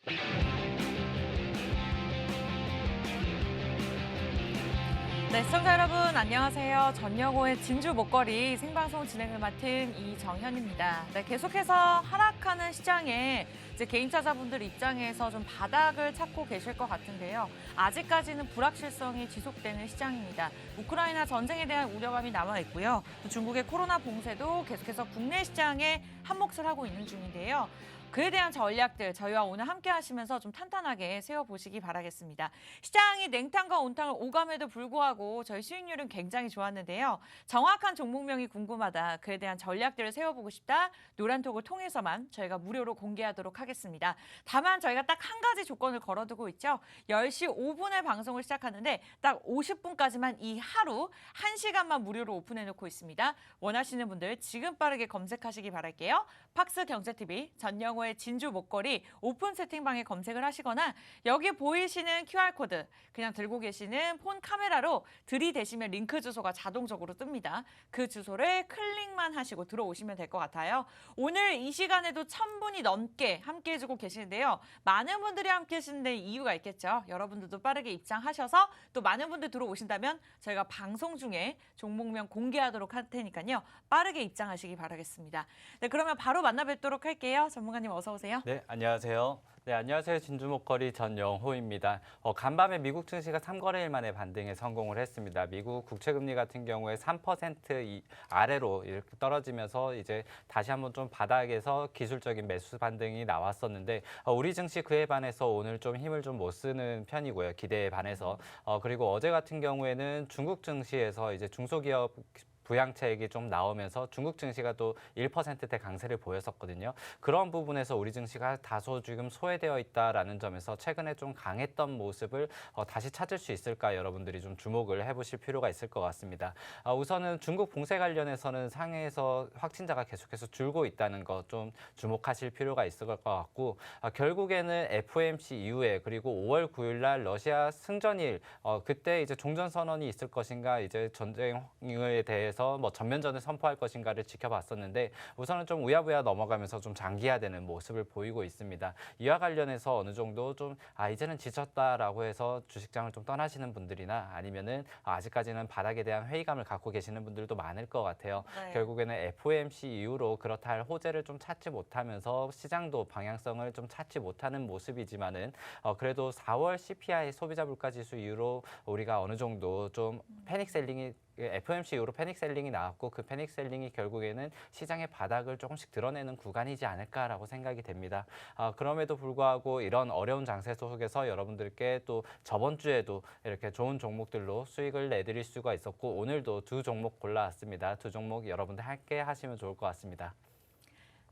네, 시청자 여러분 안녕하세요. 전영호의 진주 목걸이 생방송 진행을 맡은 이정현입니다. 네, 계속해서 하락하는 시장에 이제 개인투자자분들 입장에서 좀 바닥을 찾고 계실 것 같은데요. 아직까지는 불확실성이 지속되는 시장입니다. 우크라이나 전쟁에 대한 우려감이 남아 있고요. 또 중국의 코로나 봉쇄도 계속해서 국내 시장에 한몫을 하고 있는 중인데요. 그에 대한 전략들 저희와 오늘 함께 하시면서 좀 탄탄하게 세워보시기 바라겠습니다. 시장이 냉탕과 온탕을 오감에도 불구하고 저희 수익률은 굉장히 좋았는데요. 정확한 종목명이 궁금하다. 그에 대한 전략들을 세워보고 싶다. 노란톡을 통해서만 저희가 무료로 공개하도록 하겠습니다. 다만 저희가 딱 한 가지 조건을 걸어두고 있죠. 10시 5분에 방송을 시작하는데 딱 50분까지만 이 하루 1시간만 무료로 오픈해놓고 있습니다. 원하시는 분들 지금 빠르게 검색하시기 바랄게요. 팍스 경제TV 전영호의 진주 목걸이 오픈 채팅방에 검색을 하시거나 여기 보이시는 QR코드 그냥 들고 계시는 폰 카메라로 들이대시면 링크 주소가 자동적으로 뜹니다. 그 주소를 클릭만 하시고 들어오시면 될 것 같아요. 오늘 이 시간에도 1000분이 넘게 함께해주고 계시는데요. 많은 분들이 함께 하시는데 이유가 있겠죠. 여러분들도 빠르게 입장하셔서 또 많은 분들 들어오신다면 저희가 방송 중에 종목명 공개하도록 할 테니까요. 빠르게 입장하시기 바라겠습니다. 네, 그러면 바로 만나 뵙도록 할게요. 전문가님 어서 오세요. 네, 안녕하세요. 네, 안녕하세요. 진주목걸이 전영호입니다. 간밤에 미국 증시가 3거래일 만에 반등에 성공을 했습니다. 미국 국채금리 같은 경우에 3% 아래로 이렇게 떨어지면서 이제 다시 한번 좀 바닥에서 기술적인 매수 반등이 나왔었는데 우리 증시 그에 반해서 오늘 좀 힘을 좀 못 쓰는 편이고요. 기대에 반해서. 그리고 어제 같은 경우에는 중국 증시에서 이제 중소기업 부양책이 좀 나오면서 중국 증시가 또 1%대 강세를 보였었거든요. 그런 부분에서 우리 증시가 다소 지금 소외되어 있다라는 점에서 최근에 좀 강했던 모습을 다시 찾을 수 있을까 여러분들이 좀 주목을 해보실 필요가 있을 것 같습니다. 우선은 중국 봉쇄 관련해서는 상해에서 확진자가 계속해서 줄고 있다는 거 좀 주목하실 필요가 있을 것 같고 결국에는 FOMC 이후에 그리고 5월 9일 날 러시아 승전일 그때 이제 종전 선언이 있을 것인가 이제 전쟁에 대해서 뭐 전면전을 선포할 것인가를 지켜봤었는데 우선은 좀 우야부야 넘어가면서 좀 장기화되는 모습을 보이고 있습니다. 이와 관련해서 어느 정도 좀 이제는 지쳤다라고 해서 주식장을 좀 떠나시는 분들이나 아니면은 아직까지는 바닥에 대한 회의감을 갖고 계시는 분들도 많을 것 같아요. 네. 결국에는 FOMC 이후로 그렇다 할 호재를 좀 찾지 못하면서 시장도 방향성을 좀 찾지 못하는 모습이지만은 그래도 4월 CPI 소비자 물가 지수 이후로 우리가 어느 정도 좀 패닉 셀링이 FOMC 이후로 패닉 셀링이 나왔고 그 패닉 셀링이 결국에는 시장의 바닥을 조금씩 드러내는 구간이지 않을까라고 생각이 됩니다. 그럼에도 불구하고 이런 어려운 장세 속에서 여러분들께 또 저번 주에도 이렇게 좋은 종목들로 수익을 내드릴 수가 있었고 오늘도 두 종목 골라왔습니다. 두 종목 여러분들 함께 하시면 좋을 것 같습니다.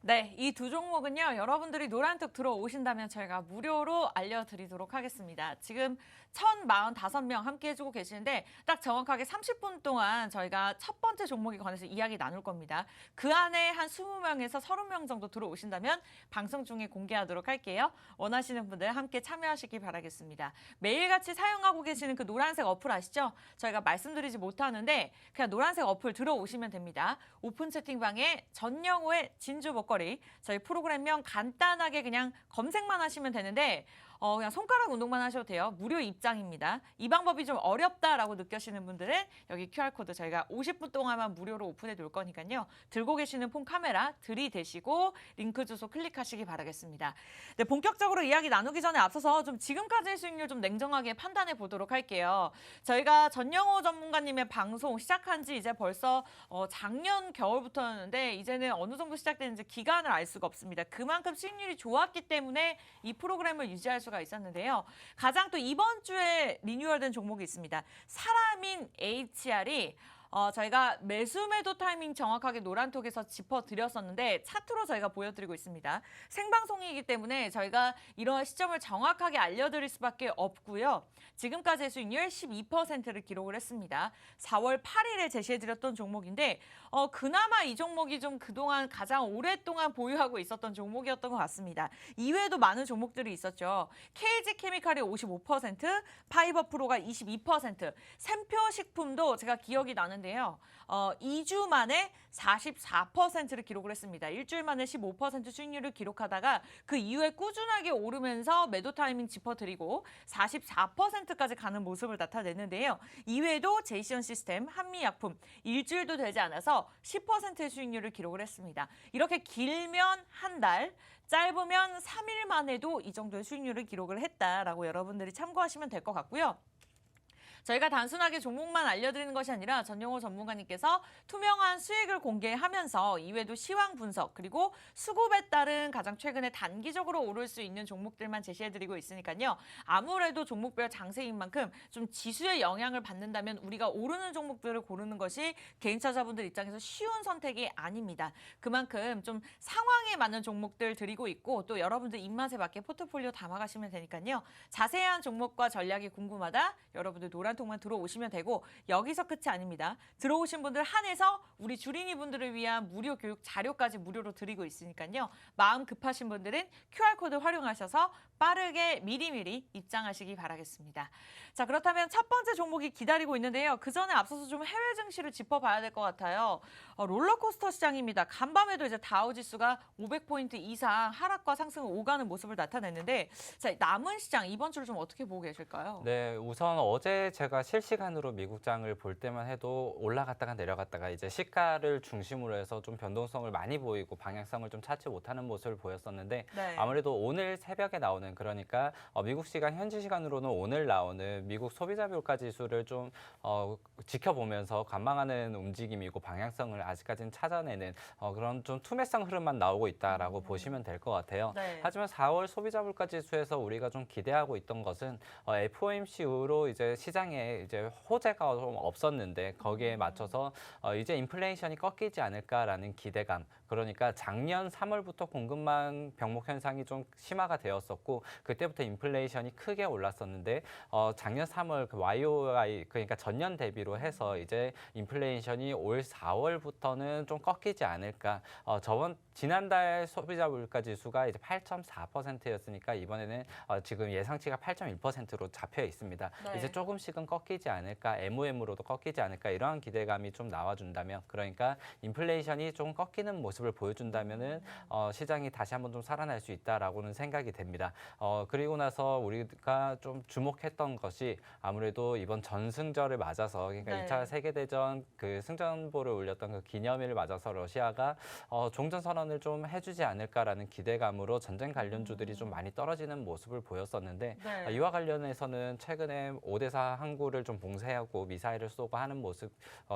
네, 이 두 종목은요. 여러분들이 노란톡 들어오신다면 저희가 무료로 알려드리도록 하겠습니다. 지금 1045명 함께 해주고 계시는데 딱 정확하게 30분 동안 저희가 첫 번째 종목에 관해서 이야기 나눌 겁니다. 그 안에 한 20명에서 30명 정도 들어오신다면 방송 중에 공개하도록 할게요. 원하시는 분들 함께 참여하시기 바라겠습니다. 매일같이 사용하고 계시는 그 노란색 어플 아시죠? 저희가 말씀드리지 못하는데 그냥 노란색 어플 들어오시면 됩니다. 오픈 채팅방에 전영호의 진주 목걸이 저희 프로그램명 간단하게 그냥 검색만 하시면 되는데 그냥 손가락 운동만 하셔도 돼요. 무료 입장입니다. 이 방법이 좀 어렵다라고 느끼시는 분들은 여기 QR코드 저희가 50분 동안만 무료로 오픈해 놓을 거니까요. 들고 계시는 폰 카메라 들이대시고 링크 주소 클릭하시기 바라겠습니다. 네, 본격적으로 이야기 나누기 전에 앞서서 좀 지금까지의 수익률 좀 냉정하게 판단해 보도록 할게요. 저희가 전영호 전문가님의 방송 시작한 지 이제 벌써 작년 겨울부터였는데 이제는 어느 정도 시작되는지 기간을 알 수가 없습니다. 그만큼 수익률이 좋았기 때문에 이 프로그램을 유지할 수가 있었는데요. 가장 또 이번 주에 리뉴얼된 종목이 있습니다. 사라민 HR이 저희가 매수 매도 타이밍 정확하게 노란톡에서 짚어드렸었는데 차트로 저희가 보여드리고 있습니다. 생방송이기 때문에 저희가 이런 시점을 정확하게 알려드릴 수밖에 없고요. 지금까지의 수익률 12%를 기록을 했습니다. 4월 8일에 제시해드렸던 종목인데 그나마 이 종목이 좀 그동안 가장 오랫동안 보유하고 있었던 종목이었던 것 같습니다. 이외에도 많은 종목들이 있었죠. KG케미칼이 55%, 파이버프로가 22%, 샘표식품도 제가 기억이 나는데 있는데요. 2주 만에 44%를 기록을 했습니다. 일주일 만에 15% 수익률을 기록하다가 그 이후에 꾸준하게 오르면서 매도 타이밍 짚어드리고 44%까지 가는 모습을 나타냈는데요. 이외에도 제이션 시스템, 한미약품 일주일도 되지 않아서 10%의 수익률을 기록을 했습니다. 이렇게 길면 한 달, 짧으면 3일 만에도 이 정도의 수익률을 기록을 했다라고 여러분들이 참고하시면 될 것 같고요. 저희가 단순하게 종목만 알려드리는 것이 아니라 전용호 전문가님께서 투명한 수익을 공개하면서 이외에도 시황 분석 그리고 수급에 따른 가장 최근에 단기적으로 오를 수 있는 종목들만 제시해드리고 있으니까요. 아무래도 종목별 장세인 만큼 좀 지수의 영향을 받는다면 우리가 오르는 종목들을 고르는 것이 개인 투자자분들 입장에서 쉬운 선택이 아닙니다. 그만큼 좀 상황에 맞는 종목들 드리고 있고 또 여러분들 입맛에 맞게 포트폴리오 담아가시면 되니까요. 자세한 종목과 전략이 궁금하다. 여러분들 노란통만 들어오시면 되고 여기서 끝이 아닙니다. 들어오신 분들 한해서 우리 주린이 분들을 위한 무료 교육 자료까지 무료로 드리고 있으니까요. 마음 급하신 분들은 QR코드 활용하셔서 빠르게 미리미리 입장하시기 바라겠습니다. 자, 그렇다면 첫 번째 종목이 기다리고 있는데요. 그 전에 앞서서 좀 해외 증시를 짚어봐야 될 것 같아요. 롤러코스터 시장입니다. 간밤에도 이제 다우지수가 500포인트 이상 하락과 상승을 오가는 모습을 나타냈는데 자, 남은 시장 이번 주를 좀 어떻게 보고 계실까요? 네, 우선 어제 제가 실시간으로 미국장을 볼 때만 해도 올라갔다가 내려갔다가 이제 시가를 중심으로 해서 좀 변동성을 많이 보이고 방향성을 좀 찾지 못하는 모습을 보였었는데 네. 아무래도 오늘 새벽에 나오는 그러니까 미국 시간 현지 시간으로는 오늘 나오는 미국 소비자 물가 지수를 좀 지켜보면서 관망하는 움직임이고 방향성을 아직까지는 찾아내는 그런 좀 투매성 흐름만 나오고 있다라고 보시면 될 것 같아요. 네. 하지만 4월 소비자 물가 지수에서 우리가 좀 기대하고 있던 것은 FOMC 이후로 이제 시장에 이제 호재가 좀 없었는데 거기에 맞춰서 이제 인플레이션이 꺾이지 않을까라는 기대감. 그러니까 작년 3월부터 공급망 병목 현상이 좀 심화가 되었었고 그때부터 인플레이션이 크게 올랐었는데 작년 3월 그 YOY 그러니까 전년 대비로 해서 이제 인플레이션이 올 4월부터는 좀 꺾이지 않을까. 지난달 소비자 물가 지수가 이제 8.4%였으니까 이번에는 지금 예상치가 8.1%로 잡혀 있습니다. 네. 이제 조금씩은 꺾이지 않을까, MOM으로도 꺾이지 않을까 이러한 기대감이 좀 나와준다면, 그러니까 인플레이션이 좀 꺾이는 모습을 보여준다면은 시장이 다시 한번 좀 살아날 수 있다라고는 생각이 됩니다. 그리고 나서 우리가 좀 주목했던 것이 아무래도 이번 전승절을 맞아서, 그러니까 네. 2차 세계대전 그 승전보를 올렸던 그 기념일을 맞아서 러시아가 종전 선언을 좀 해주지 않을까라는 기대감으로 전쟁 관련주들이 좀 많이 떨어지는 모습을 보였었는데 네. 이와 관련해서는 최근에 5대사 항구를 좀 봉쇄하고 미사일을 쏘고 하는 모습,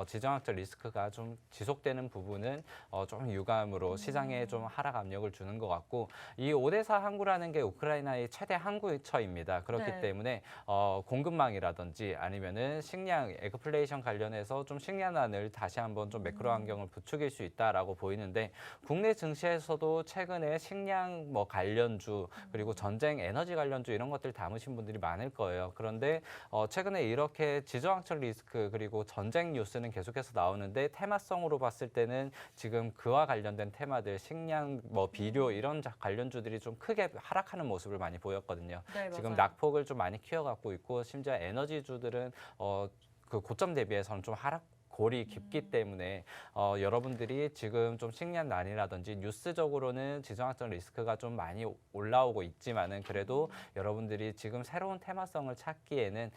지정학적 리스크가 좀 지속되는 부분은 좀 유감으로 시장에 좀 하락 압력을 주는 것 같고, 이 5대사 항구라는 게 우크라이나의 최대 항구처입니다. 그렇기 네. 때문에 공급망이라든지 아니면은 식량, 에그플레이션 관련해서 좀 식량난을 다시 한번 좀 매크로 환경을 부추길 수 있다라고 보이는데, 국내 증시에서도 최근에 식량 뭐 관련주 그리고 전쟁 에너지 관련주 이런 것들 담으신 분들이 많을 거예요. 그런데 최근에 이렇게 지정학적 리스크 그리고 전쟁 뉴스는 계속해서 나오는데 테마성으로 봤을 때는 지금 그와 관련된 테마들, 식량, 뭐 비료 이런 관련주들이 좀 크게 하락하는 모습을 많이 보였거든요. 네, 지금 맞아요. 낙폭을 좀 많이 키워갖고 있고, 심지어 에너지주들은 그 고점 대비해서는 좀 하락 골이 깊기 때문에 여러분들이 지금 좀 식량난이라든지 뉴스적으로는 지정학적 리스크가 좀 많이 올라오고 있지만은 그래도 여러분들이 지금 새로운 테마성을 찾기에는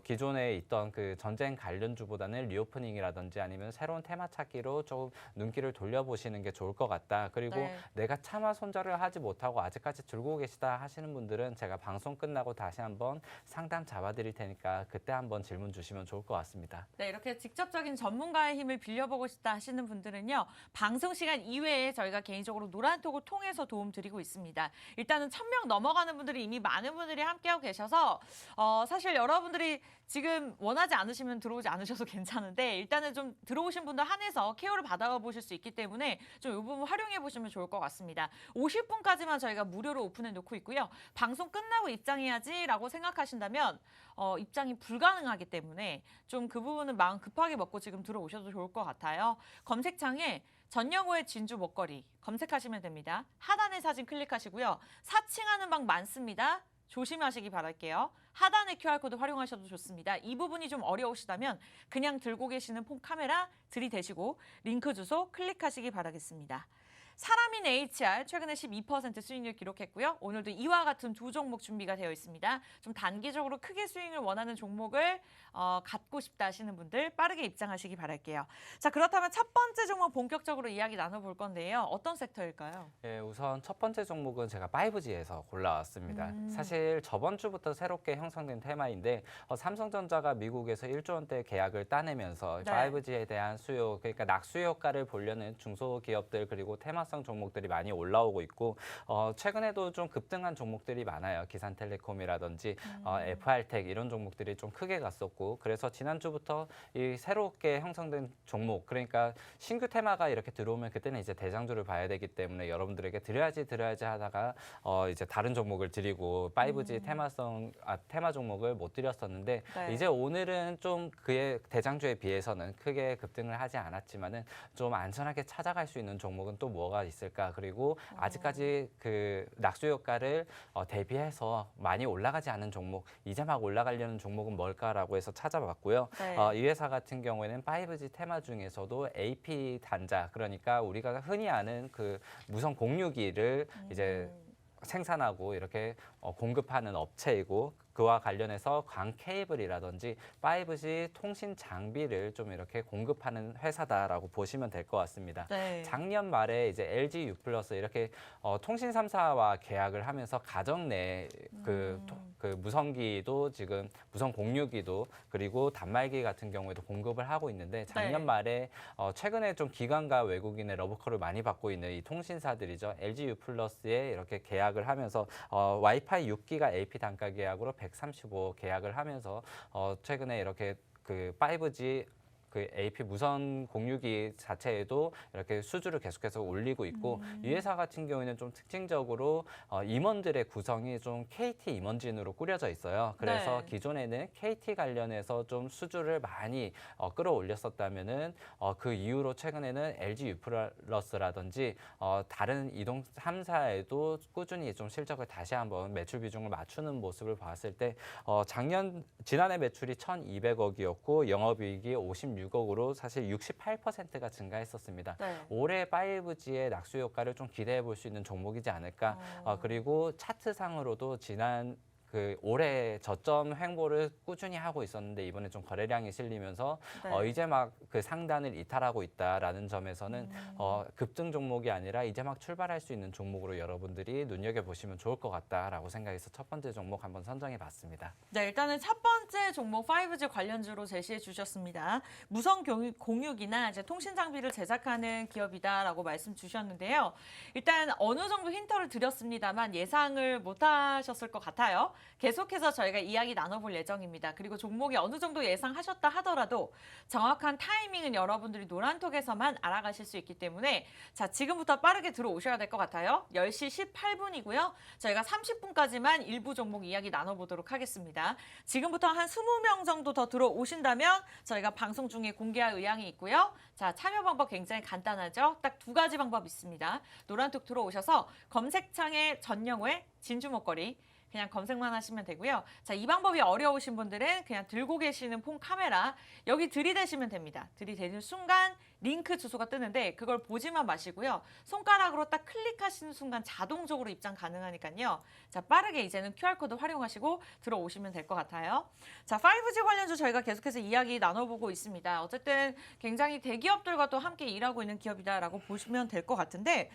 기존에 있던 그 전쟁 관련주보다는 리오프닝이라든지 아니면 새로운 테마 찾기로 조금 눈길을 돌려보시는 게 좋을 것 같다. 그리고 네. 내가 차마 손절을 하지 못하고 아직까지 들고 계시다 하시는 분들은 제가 방송 끝나고 다시 한번 상담 잡아드릴 테니까 그때 한번 질문 주시면 좋을 것 같습니다. 네, 이렇게 직접적인 전문가의 힘을 빌려보고 싶다 하시는 분들은요. 방송 시간 이외에 저희가 개인적으로 노란톡을 통해서 도움 드리고 있습니다. 일단은 1000명 넘어가는 분들이 이미 많은 분들이 함께하고 계셔서 사실 여러분들이 지금 원하지 않으시면 들어오지 않으셔도 괜찮은데 일단은 좀 들어오신 분들 한해서 케어를 받아가 보실 수 있기 때문에 좀 이 부분 활용해 보시면 좋을 것 같습니다. 50분까지만 저희가 무료로 오픈해 놓고 있고요. 방송 끝나고 입장해야지라고 생각하신다면 입장이 불가능하기 때문에 좀 그 부분은 마음 급하게 먹고 지금 들어오셔도 좋을 것 같아요. 검색창에 전영호의 진주 먹거리 검색하시면 됩니다. 하단의 사진 클릭하시고요. 사칭하는 방 많습니다. 조심하시기 바랄게요. 하단의 QR코드 활용하셔도 좋습니다. 이 부분이 좀 어려우시다면 그냥 들고 계시는 폰 카메라 들이대시고 링크 주소 클릭하시기 바라겠습니다. 사람인 HR 최근에 12% 수익률 기록했고요. 오늘도 이와 같은 두 종목 준비가 되어 있습니다. 좀 단기적으로 크게 수익을 원하는 종목을 갖고 싶다 하시는 분들 빠르게 입장하시기 바랄게요. 자, 그렇다면 첫 번째 종목 본격적으로 이야기 나눠볼 건데요. 어떤 섹터일까요? 예, 우선 첫 번째 종목은 제가 5G에서 골라왔습니다. 사실 저번 주부터 새롭게 형성된 테마인데 삼성전자가 미국에서 1조 원대 계약을 따내면서 네. 5G에 대한 수요, 그러니까 낙수 효과를 보려는 중소기업들 그리고 테마성 종목들이 많이 올라오고 있고 최근에도 좀 급등한 종목들이 많아요. 기산텔레콤이라든지 FR텍 이런 종목들이 좀 크게 갔었고 그래서 지난주부터 이 새롭게 형성된 종목 그러니까 신규 테마가 이렇게 들어오면 그때는 이제 대장주를 봐야 되기 때문에 여러분들에게 드려야지 하다가 이제 다른 종목을 드리고 5G 테마 종목을 못 드렸었는데 네. 이제 오늘은 좀 그의 대장주에 비해서는 크게 급등을 하지 않았지만은 좀 안전하게 찾아갈 수 있는 종목은 또 뭐가 있을까? 그리고 아직까지 그 낙수 효과를 대비해서 많이 올라가지 않은 종목, 이제 막 올라가려는 종목은 뭘까라고 해서 찾아봤고요. 네. 이 회사 같은 경우에는 5G 테마 중에서도 AP 단자, 그러니까 우리가 흔히 아는 그 무선 공유기를 이제 생산하고 이렇게 공급하는 업체이고 그와 관련해서 광 케이블이라든지 5G 통신 장비를 좀 이렇게 공급하는 회사다라고 보시면 될 것 같습니다. 네. 작년 말에 이제 LG U+ 이렇게 통신 3사와 계약을 하면서 가정 내 그 무선기도 지금 무선 공유기도 그리고 단말기 같은 경우에도 공급을 하고 있는데 작년 네. 말에 최근에 좀 기관과 외국인의 러브콜을 많이 받고 있는 이 통신사들이죠. LG U+에 이렇게 계약을 하면서 와이파이 6기가 AP 단가 계약으로 135 계약을 하면서 최근에 이렇게 그 5G 그 AP 무선 공유기 자체에도 이렇게 수주를 계속해서 올리고 있고 이 회사 같은 경우에는 좀 특징적으로 임원들의 구성이 좀 KT 임원진으로 꾸려져 있어요. 그래서 네. 기존에는 KT 관련해서 좀 수주를 많이 끌어올렸었다면은 그 이후로 최근에는 LG U+라든지 다른 이동 3사에도 꾸준히 좀 실적을 다시 한번 매출 비중을 맞추는 모습을 봤을 때 지난해 매출이 1,200억이었고 영업이익이 56억으로 사실 68%가 증가했었습니다. 네. 올해 5G의 낙수 효과를 좀 기대해 볼 수 있는 종목이지 않을까. 그리고 차트상으로도 지난 그 올해 저점 횡보를 꾸준히 하고 있었는데 이번에 좀 거래량이 실리면서 네. 이제 막 그 상단을 이탈하고 있다라는 점에서는 급등 종목이 아니라 이제 막 출발할 수 있는 종목으로 여러분들이 눈여겨 보시면 좋을 것 같다라고 생각해서 첫 번째 종목 한번 선정해 봤습니다. 네, 일단은 첫 번째 종목 5G 관련주로 제시해 주셨습니다. 무선 공유기나 이제 통신 장비를 제작하는 기업이다라고 말씀 주셨는데요. 일단 어느 정도 힌트를 드렸습니다만 예상을 못 하셨을 것 같아요. 계속해서 저희가 이야기 나눠볼 예정입니다. 그리고 종목이 어느 정도 예상하셨다 하더라도 정확한 타이밍은 여러분들이 노란톡에서만 알아가실 수 있기 때문에 자, 지금부터 빠르게 들어오셔야 될 것 같아요. 10시 18분이고요. 저희가 30분까지만 일부 종목 이야기 나눠보도록 하겠습니다. 지금부터 한 20명 정도 더 들어오신다면 저희가 방송 중에 공개할 의향이 있고요. 자, 참여 방법 굉장히 간단하죠. 딱 두 가지 방법 있습니다. 노란톡 들어오셔서 검색창에 전영회 진주목걸이 그냥 검색만 하시면 되고요. 자, 이 방법이 어려우신 분들은 그냥 들고 계시는 폰 카메라 여기 들이대시면 됩니다. 들이대는 순간 링크 주소가 뜨는데 그걸 보지만 마시고요. 손가락으로 딱 클릭하시는 순간 자동적으로 입장 가능하니까요. 자, 빠르게 이제는 QR코드 활용하시고 들어오시면 될 것 같아요. 자, 5G 관련주 저희가 계속해서 이야기 나눠보고 있습니다. 어쨌든 굉장히 대기업들과 또 함께 일하고 있는 기업이다라고 보시면 될 것 같은데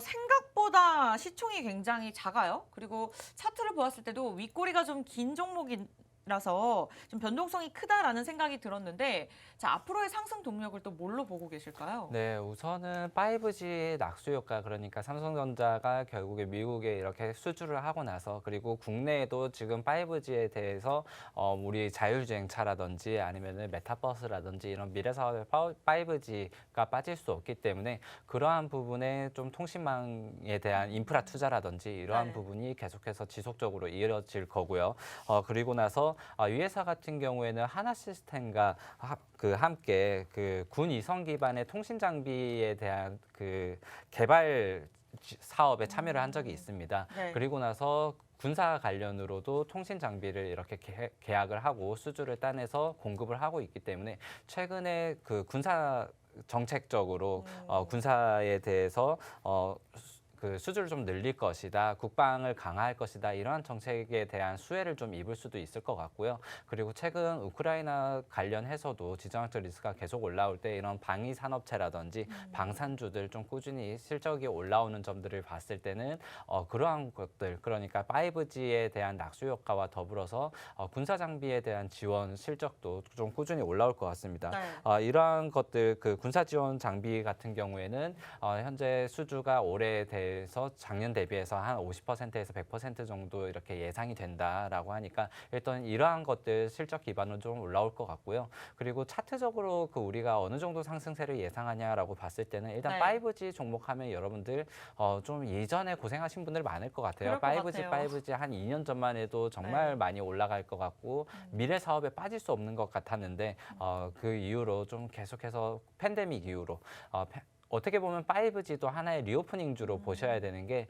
생각보다 시총이 굉장히 작아요. 그리고 차트를 보았을 때도 윗꼬리가 좀 긴 종목이라서 좀 변동성이 크다라는 생각이 들었는데 자, 앞으로의 상승 동력을 또 뭘로 보고 계실까요? 네, 우선은 5G 낙수 효과 그러니까 삼성전자가 결국에 미국에 이렇게 수주를 하고 나서 그리고 국내에도 지금 5G에 대해서 우리 자율주행차라든지 아니면은 메타버스라든지 이런 미래 사업에 5G가 빠질 수 없기 때문에 그러한 부분에 좀 통신망에 대한 인프라 투자라든지 이러한 네. 부분이 계속해서 지속적으로 이어질 거고요. 그리고 나서 이 회사 같은 경우에는 하나 시스템과 함께 그 군 이성 기반의 통신 장비에 대한 그 개발 사업에 참여를 한 적이 있습니다. 네. 그리고 나서 군사 관련으로도 통신 장비를 이렇게 계약을 하고 수주를 따내서 공급을 하고 있기 때문에 최근에 그 군사 정책적으로 군사에 대해서 그 수주를 좀 늘릴 것이다, 국방을 강화할 것이다 이러한 정책에 대한 수혜를 좀 입을 수도 있을 것 같고요. 그리고 최근 우크라이나 관련해서도 지정학적 리스크가 계속 올라올 때 이런 방위 산업체라든지 방산주들 좀 꾸준히 실적이 올라오는 점들을 봤을 때는 그러한 것들, 그러니까 5G에 대한 낙수 효과와 더불어서 군사 장비에 대한 지원 실적도 좀 꾸준히 올라올 것 같습니다. 네. 이러한 것들, 그 군사 지원 장비 같은 경우에는 현재 수주가 올해에 대해서 작년 대비해서 한 50%에서 100% 정도 이렇게 예상이 된다라고 하니까 일단 이러한 것들 실적 기반은 좀 올라올 것 같고요. 그리고 차트적으로 그 우리가 어느 정도 상승세를 예상하냐라고 봤을 때는 일단 네. 5G 종목하면 여러분들 좀 예전에 고생하신 분들 많을 것 같아요. 그럴 것 5G, 같아요. 5G 한 2년 전만 해도 정말 네. 많이 올라갈 것 같고 미래 사업에 빠질 수 없는 것 같았는데 그 이후로 좀 계속해서 팬데믹 이후로 어떻게 보면 5G도 하나의 리오프닝주로 보셔야 되는 게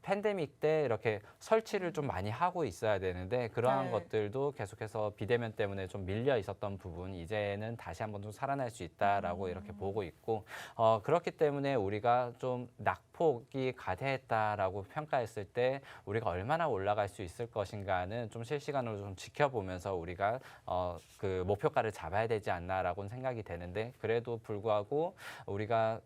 팬데믹 때 이렇게 설치를 좀 많이 하고 있어야 되는데 그러한 네. 것들도 계속해서 비대면 때문에 좀 밀려 있었던 부분 이제는 다시 한번 좀 살아날 수 있다라고 이렇게 보고 있고 그렇기 때문에 우리가 좀 낙폭이 가대했다라고 평가했을 때 우리가 얼마나 올라갈 수 있을 것인가는 좀 실시간으로 좀 지켜보면서 우리가 그 목표가를 잡아야 되지 않나라고는 생각이 되는데 그래도 불구하고 우리가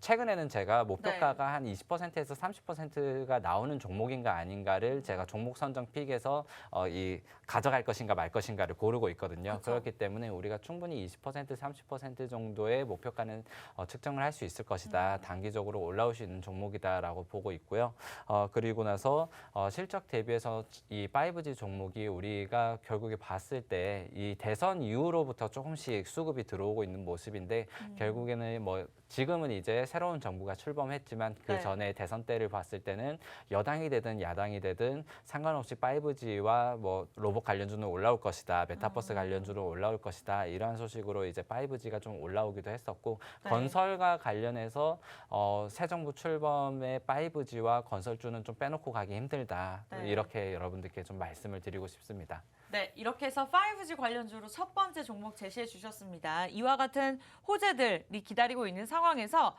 최근에는 제가 목표가가 한 20%에서 30%가 나오는 종목인가 아닌가를 제가 종목 선정 픽에서 이 가져갈 것인가 말 것인가를 고르고 있거든요. 그쵸. 그렇기 때문에 우리가 충분히 20%, 30% 정도의 목표가는 측정을 할 수 있을 것이다. 단기적으로 올라올 수 있는 종목이다라고 보고 있고요. 그리고 나서 실적 대비해서 이 5G 종목이 우리가 결국에 봤을 때 이 대선 이후로부터 조금씩 수급이 들어오고 있는 모습인데 결국에는 뭐 지금은 이제 새로운 정부가 출범했지만 그 네. 전에 대선 때를 봤을 때는 여당이 되든 야당이 되든 상관없이 5G와 뭐 로봇 관련주는 올라올 것이다, 메타버스 관련주는 올라올 것이다 이러한 소식으로 이제 5G가 좀 올라오기도 했었고 네. 건설과 관련해서 새 정부 출범의 5G와 건설주는 좀 빼놓고 가기 힘들다 네. 이렇게 여러분들께 좀 말씀을 드리고 싶습니다. 네, 이렇게 해서 5G 관련주로 첫 번째 종목 제시해 주셨습니다. 이와 같은 호재들이 기다리고 있는 상황에서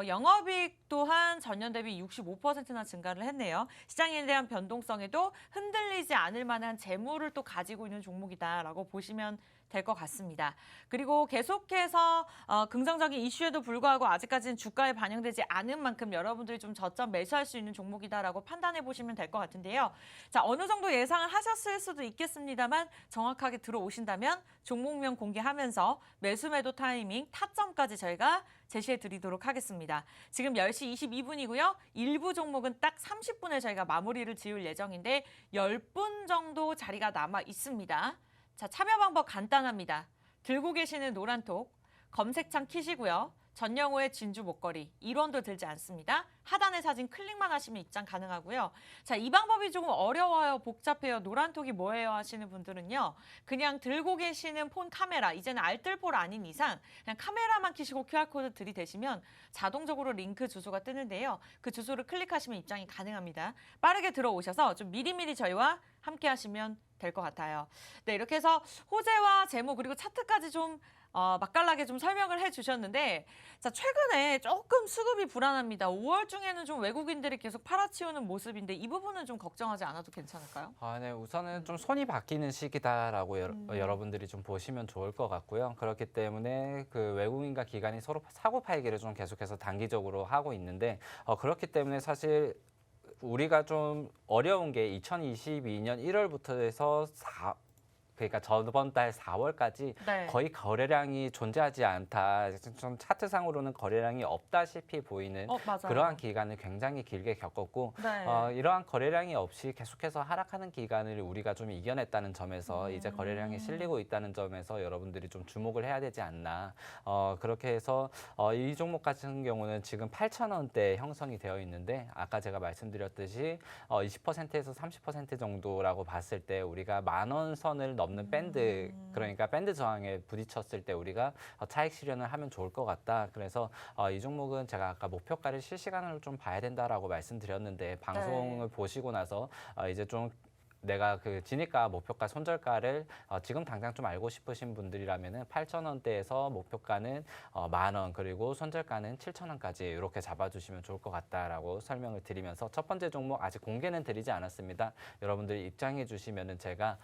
영업이익 또한 전년 대비 65%나 증가를 했네요. 시장에 대한 변동성에도 흔들리지 않을 만한 재물을 또 가지고 있는 종목이다라고 보시면 될 것 같습니다. 그리고 계속해서 긍정적인 이슈에도 불구하고 아직까지는 주가에 반영되지 않은 만큼 여러분들이 좀 저점 매수할 수 있는 종목이다라고 판단해 보시면 될 것 같은데요. 자, 어느 정도 예상을 하셨을 수도 있겠습니다만 정확하게 들어오신다면 종목명 공개하면서 매수 매도 타이밍, 타점까지 저희가 제시해 드리도록 하겠습니다. 지금 10시 22분이고요. 일부 종목은 딱 30분에 저희가 마무리를 지을 예정인데 10분 정도 자리가 남아 있습니다. 자, 참여 방법 간단합니다. 들고 계시는 노란톡, 검색창 키시고요. 전영호의 진주 목걸이, 1원도 들지 않습니다. 하단의 사진 클릭만 하시면 입장 가능하고요. 자, 이 방법이 조금 어려워요, 복잡해요, 노란톡이 뭐예요 하시는 분들은요. 그냥 들고 계시는 폰 카메라, 이제는 알뜰폰 아닌 이상 그냥 카메라만 키시고 QR코드 들이대시면 자동적으로 링크 주소가 뜨는데요. 그 주소를 클릭하시면 입장이 가능합니다. 빠르게 들어오셔서 좀 미리미리 저희와 함께 하시면 될 것 같아요. 네, 이렇게 해서 호재와 재무 그리고 차트까지 좀 맛깔나게 좀 설명을 해주셨는데 자, 최근에 조금 수급이 불안합니다. 5월 중에는 좀 외국인들이 계속 팔아치우는 모습인데 이 부분은 좀 걱정하지 않아도 괜찮을까요? 네, 우선은 좀 손이 바뀌는 시기다라고 여러분들이 좀 보시면 좋을 것 같고요. 그렇기 때문에 그 외국인과 기관이 서로 사고 팔기를 좀 계속해서 단기적으로 하고 있는데 그렇기 때문에 사실 우리가 좀 어려운 게 2022년 1월부터 해서 그러니까 저번 달 4월까지 네. 거의 거래량이 존재하지 않다. 좀 차트상으로는 거래량이 없다시피 보이는 맞아요. 그러한 기간을 굉장히 길게 겪었고 네. 이러한 거래량이 없이 계속해서 하락하는 기간을 우리가 좀 이겨냈다는 점에서 이제 거래량이 실리고 있다는 점에서 여러분들이 좀 주목을 해야 되지 않나. 그렇게 해서 이 종목 같은 경우는 지금 8,000원대 형성이 되어 있는데 아까 제가 말씀드렸듯이 20%에서 30% 정도라고 봤을 때 우리가 10,000원 선을 넘는 밴드, 그러니까 밴드 저항에 부딪혔을 때 우리가 차익 실현을 하면 좋을 것 같다. 그래서 이 종목은 제가 아까 목표가를 실시간으로 좀 봐야 된다라고 말씀드렸는데 방송을 보시고 나서 이제 좀 내가 그 진입가, 목표가, 손절가를 지금 당장 좀 알고 싶으신 분들이라면은 8,000원대에서 목표가는 10,000원, 그리고 손절가는 7,000원까지 이렇게 잡아주시면 좋을 것 같다라고 설명을 드리면서 첫 번째 종목 아직 공개는 드리지 않았습니다. 여러분들이 입장해 주시면은 제가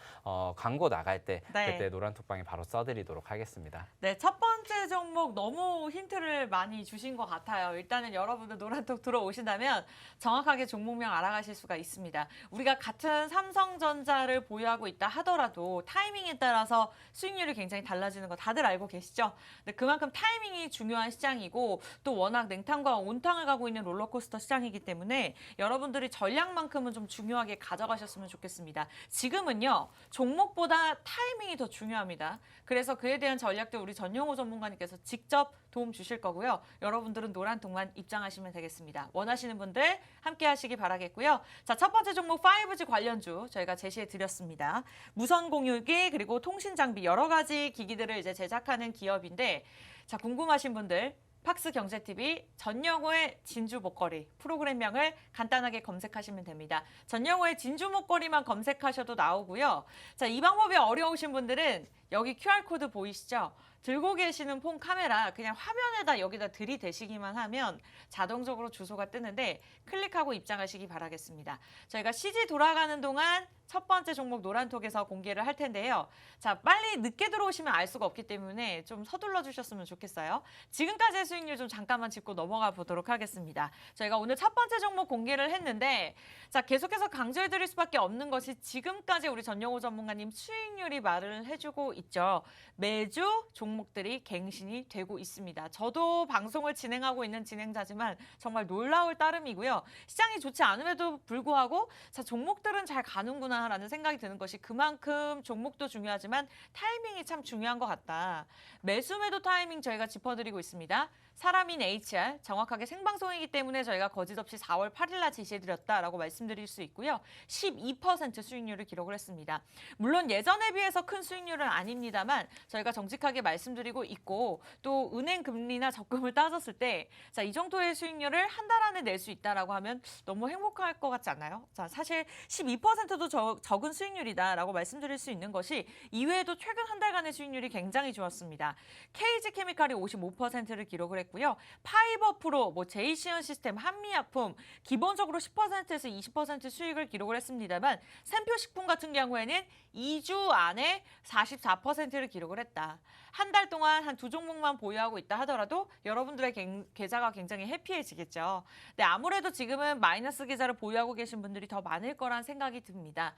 광고 나갈 때 그때 노란톡방에 바로 써드리도록 하겠습니다. 네, 첫 번째 종목 너무 힌트를 많이 주신 것 같아요. 일단은 여러분들 노란톡 들어오신다면 정확하게 종목명 알아가실 수가 있습니다. 우리가 같은 삼성전자를 보유하고 있다 하더라도 타이밍에 따라서 수익률이 굉장히 달라지는 거 다들 알고 계시죠? 근데 그만큼 타이밍이 중요한 시장이고 또 워낙 냉탕과 온탕을 가고 있는 롤러코스터 시장이기 때문에 여러분들이 전략만큼은 좀 중요하게 가져가셨으면 좋겠습니다. 지금은요, 종목보다 타이밍이 더 중요합니다. 그래서 그에 대한 전략들 우리 전용호 전문가님께서 직접 도움 주실 거고요. 여러분들은 노란통만 입장하시면 되겠습니다. 원하시는 분들 함께 하시기 바라겠고요. 자, 첫 번째 종목 5G 관련주 저희가 제시해 드렸습니다. 무선 공유기 그리고 통신 장비 여러 가지 기기들을 이제 제작하는 기업인데 자, 궁금하신 분들 팍스 경제TV 전영호의 진주 목걸이 프로그램명을 간단하게 검색하시면 됩니다. 전영호의 진주 목걸이만 검색하셔도 나오고요. 자, 이 방법이 어려우신 분들은 여기 QR코드 보이시죠? 들고 계시는 폰 카메라 그냥 화면에다 여기다 들이대시기만 하면 자동적으로 주소가 뜨는데 클릭하고 입장하시기 바라겠습니다. 저희가 CG 돌아가는 동안 첫 번째 종목 노란톡에서 공개를 할 텐데요. 자, 빨리 늦게 들어오시면 알 수가 없기 때문에 좀 서둘러 주셨으면 좋겠어요. 지금까지의 수익률 좀 잠깐만 짚고 넘어가 보도록 하겠습니다. 저희가 오늘 첫 번째 종목 공개를 했는데 자, 계속해서 강조해 드릴 수밖에 없는 것이 지금까지 우리 전영호 전문가님 수익률이 말을 해주고 있죠. 매주 종목들이 갱신이 되고 있습니다. 저도 방송을 진행하고 있는 진행자지만 정말 놀라울 따름이고요. 시장이 좋지 않음에도 불구하고 자, 종목들은 잘 가는구나 라는 생각이 드는 것이 그만큼 종목도 중요하지만 타이밍이 참 중요한 것 같다. 매수 매도 타이밍 저희가 짚어드리고 있습니다. 사람인 HR 정확하게 생방송이기 때문에 저희가 거짓없이 4월 8일 날 제시해드렸다라고 말씀드릴 수 있고요. 12% 수익률을 기록을 했습니다. 물론 예전에 비해서 큰 수익률은 아닙니다만 저희가 정직하게 말씀드리고 있고 또 은행 금리나 적금을 따졌을 때 자, 이 정도의 수익률을 한 달 안에 낼 수 있다라고 하면 너무 행복할 것 같지 않나요? 자, 사실 12%도 적은 수익률이다라고 말씀드릴 수 있는 것이 이외에도 최근 한 달간의 수익률이 굉장히 좋았습니다. KG케미칼이 55%를 기록을 했고요. 파이버프로, 제이시언 시스템, 한미약품 기본적으로 10%에서 20% 수익을 기록을 했습니다만 샘표식품 같은 경우에는 2주 안에 44%를 기록을 했다. 한 달 동안 한 두 종목만 보유하고 있다 하더라도 여러분들의 계좌가 굉장히 해피해지겠죠. 네, 아무래도 지금은 마이너스 계좌를 보유하고 계신 분들이 더 많을 거란 생각이 듭니다.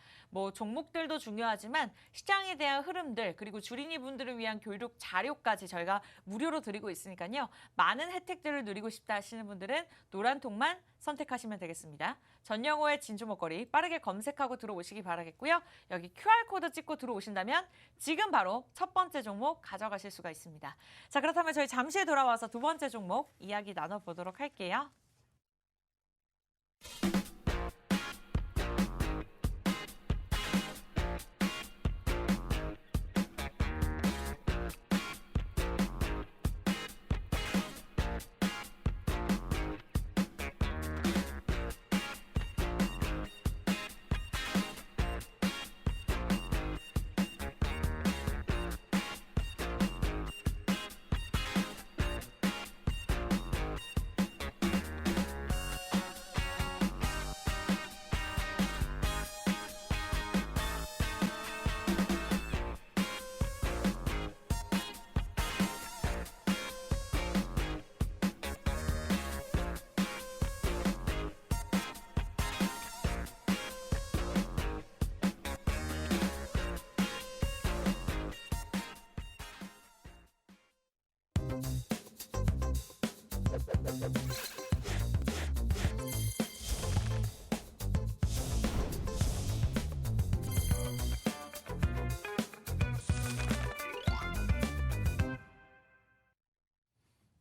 종목들도 중요하지만 시장에 대한 흐름들 그리고 주린이 분들을 위한 교육 자료까지 저희가 무료로 드리고 있으니까요. 많은 혜택들을 누리고 싶다 하시는 분들은 노란통만 선택하시면 되겠습니다. 전영호의 진주 목걸이 빠르게 검색하고 들어오시기 바라겠고요. 여기 QR코드 찍고 들어오신다면 지금 바로 첫 번째 종목 가져가실 수가 있습니다. 자, 그렇다면 저희 잠시 후에 돌아와서 두 번째 종목 이야기 나눠보도록 할게요.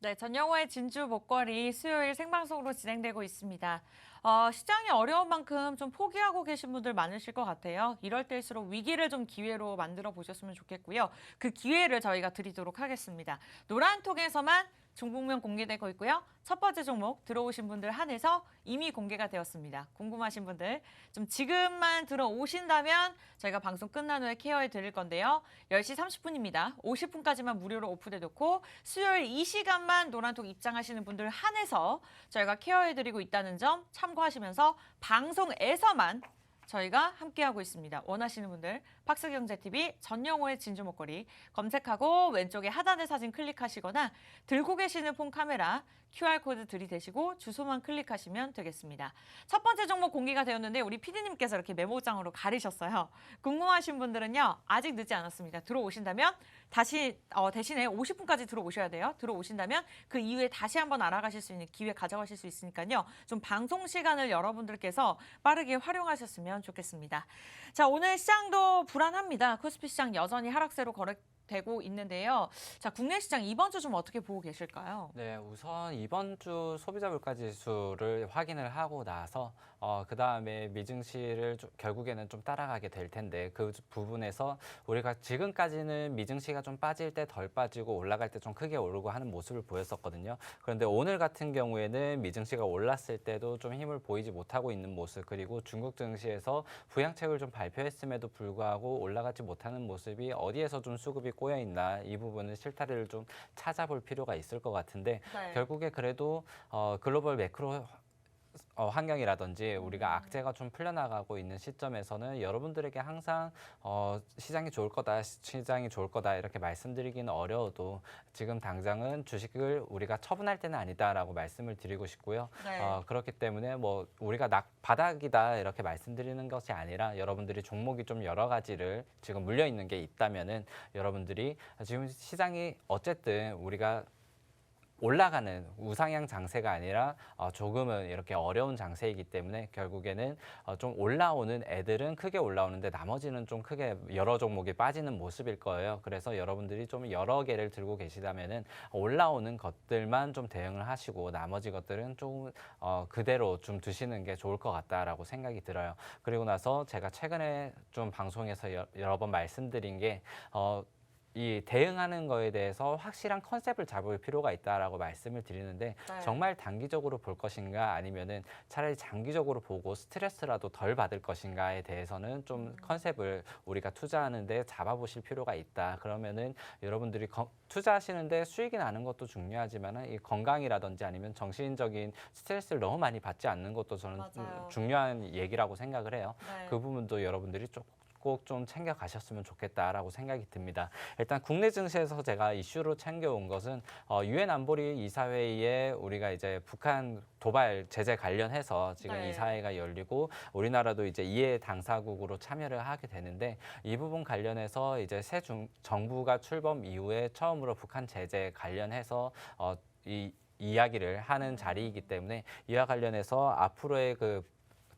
네, 전영호의 진주 목걸이 수요일 생방송으로 진행되고 있습니다. 시장이 어려운 만큼 좀 포기하고 계신 분들 많으실 것 같아요. 이럴 때일수록 위기를 좀 기회로 만들어 보셨으면 좋겠고요. 그 기회를 저희가 드리도록 하겠습니다. 노란톡에서만 중복면 공개되고 있고요. 첫 번째 종목 들어오신 분들 한해서 이미 공개가 되었습니다. 궁금하신 분들 좀 지금만 들어오신다면 저희가 방송 끝난 후에 케어해 드릴 건데요. 10시 30분입니다. 50분까지만 무료로 오픈해 놓고 수요일 이 시간만 노란톡 입장하시는 분들 한해서 저희가 케어해 드리고 있다는 점 참고하시면서 방송에서만 저희가 함께하고 있습니다. 원하시는 분들 박스경제TV 전영호의 진주 목걸이 검색하고 왼쪽에 하단의 사진 클릭하시거나 들고 계시는 폰 카메라 QR코드 들이대시고 주소만 클릭하시면 되겠습니다. 첫 번째 종목 공개가 되었는데 우리 PD님께서 이렇게 메모장으로 가리셨어요. 궁금하신 분들은요. 아직 늦지 않았습니다. 들어오신다면 다시 대신에 50분까지 들어오셔야 돼요. 들어오신다면 그 이후에 다시 한번 알아가실 수 있는 기회 가져가실 수 있으니까요. 좀 방송 시간을 여러분들께서 빠르게 활용하셨으면 좋겠습니다. 자, 오늘 시장도 불안합니다. 코스피 시장 여전히 하락세로 거래되고 있는데요. 자, 국내 시장 이번 주 좀 어떻게 보고 계실까요? 네, 우선 이번 주 소비자 물가 지수를 확인을 하고 나서 그 다음에 미증시를 결국에는 좀 따라가게 될 텐데 그 부분에서 우리가 지금까지는 미증시가 좀 빠질 때 덜 빠지고 올라갈 때 좀 크게 오르고 하는 모습을 보였었거든요. 그런데 오늘 같은 경우에는 미증시가 올랐을 때도 좀 힘을 보이지 못하고 있는 모습, 그리고 중국 증시에서 부양책을 좀 발표했음에도 불구하고 올라가지 못하는 모습이 어디에서 좀 수급이 꼬여 있나, 이 부분은 실타래를 좀 찾아볼 필요가 있을 것 같은데 네. 결국에 그래도 글로벌 매크로 환경이라든지 우리가 악재가 좀 풀려나가고 있는 시점에서는 여러분들에게 항상 시장이 좋을 거다, 시장이 좋을 거다 이렇게 말씀드리기는 어려워도 지금 당장은 주식을 우리가 처분할 때는 아니다라고 말씀을 드리고 싶고요. 네. 그렇기 때문에 뭐 우리가 바닥이다 이렇게 말씀드리는 것이 아니라 여러분들이 종목이 좀 여러 가지를 지금 물려 있는 게 있다면은 여러분들이 지금 시장이 어쨌든 우리가 올라가는 우상향 장세가 아니라 조금은 이렇게 어려운 장세이기 때문에 결국에는 좀 올라오는 애들은 크게 올라오는데 나머지는 좀 크게 여러 종목이 빠지는 모습일 거예요. 그래서 여러분들이 좀 여러 개를 들고 계시다면은 올라오는 것들만 좀 대응을 하시고 나머지 것들은 조금 그대로 좀 두시는 게 좋을 것 같다라고 생각이 들어요. 그리고 나서 제가 최근에 좀 방송에서 여러 번 말씀드린 게 이 대응하는 거에 대해서 확실한 컨셉을 잡을 필요가 있다라고 말씀을 드리는데 네. 정말 단기적으로 볼 것인가 아니면은 차라리 장기적으로 보고 스트레스라도 덜 받을 것인가에 대해서는 좀 컨셉을 우리가 투자하는데 잡아보실 필요가 있다. 그러면은 여러분들이 투자하시는데 수익이 나는 것도 중요하지만은 이 건강이라든지 아니면 정신적인 스트레스를 너무 많이 받지 않는 것도 저는 맞아요. 중요한 얘기라고 생각을 해요. 네. 그 부분도 여러분들이 꼭 좀 챙겨 가셨으면 좋겠다라고 생각이 듭니다. 일단 국내 증시에서 제가 이슈로 챙겨온 것은 유엔 안보리 이사회에 우리가 이제 북한 도발 제재 관련해서 지금 네. 이사회가 열리고 우리나라도 이제 이해 당사국으로 참여를 하게 되는데 이 부분 관련해서 이제 새 정부가 출범 이후에 처음으로 북한 제재 관련해서 이 이야기를 하는 자리이기 때문에 이와 관련해서 앞으로의 그